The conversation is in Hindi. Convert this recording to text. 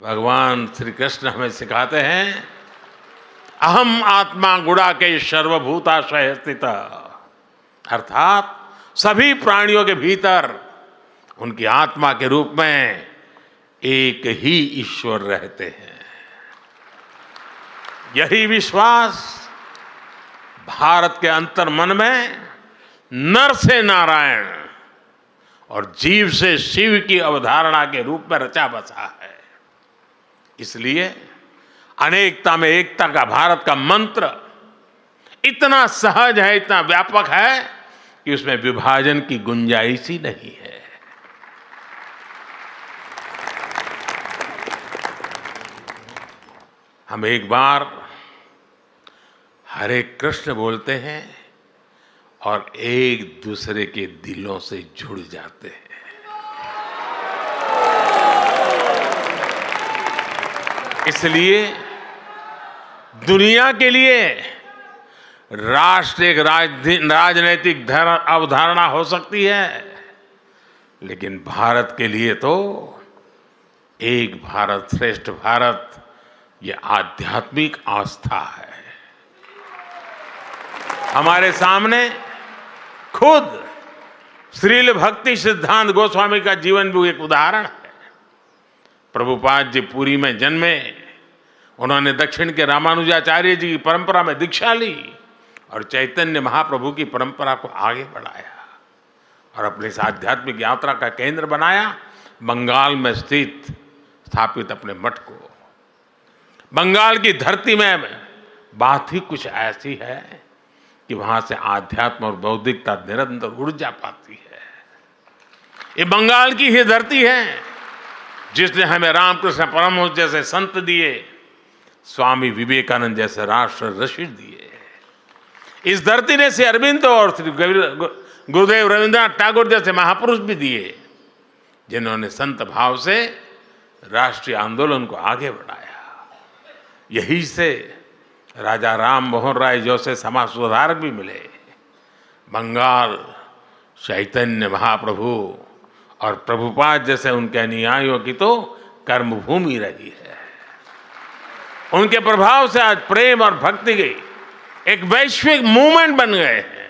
भगवान श्री कृष्ण हमें सिखाते हैं, अहम आत्मा गुणाकेश सर्वभूताशय स्थित, अर्थात सभी प्राणियों के भीतर उनकी आत्मा के रूप में एक ही ईश्वर रहते हैं। यही विश्वास भारत के अंतर्मन में नर से नारायण और जीव से शिव की अवधारणा के रूप में रचा बसा है। इसलिए अनेकता में एकता का भारत का मंत्र इतना सहज है, इतना व्यापक है कि उसमें विभाजन की गुंजाइश ही नहीं है। हम एक बार हरे कृष्ण बोलते हैं और एक दूसरे के दिलों से जुड़ जाते हैं। इसलिए दुनिया के लिए राष्ट्र एक राजनैतिक अवधारणा हो सकती है, लेकिन भारत के लिए तो एक भारत श्रेष्ठ भारत ये आध्यात्मिक आस्था है। हमारे सामने खुद श्रील भक्ति सिद्धांत गोस्वामी का जीवन भी एक उदाहरण है। प्रभुपाद जी पुरी में जन्मे, उन्होंने दक्षिण के रामानुजाचार्य जी की परंपरा में दीक्षा ली और चैतन्य महाप्रभु की परंपरा को आगे बढ़ाया और अपनी इस आध्यात्मिक यात्रा का केंद्र बनाया बंगाल में स्थापित अपने मठ को। बंगाल की धरती में बात ही कुछ ऐसी है कि वहां से आध्यात्म और बौद्धिकता निरंतर ऊर्जा पाती है। ये बंगाल की ही धरती है जिसने हमें रामकृष्ण परमहंस जैसे संत दिए, स्वामी विवेकानंद जैसे राष्ट्र ऋषि दिए। इस धरती ने श्री अरविंद और श्री गुरुदेव रविंद्रनाथ टैगोर जैसे महापुरुष भी दिए, जिन्होंने संत भाव से राष्ट्रीय आंदोलन को आगे बढ़ाया। यही से राजा राम मोहन राय जैसे समाज सुधारक भी मिले। बंगाल चैतन्य महाप्रभु और प्रभुपाद जैसे उनके अनुयायियों की तो कर्मभूमि रही है। उनके प्रभाव से आज प्रेम और भक्ति के एक वैश्विक मूवमेंट बन गए हैं।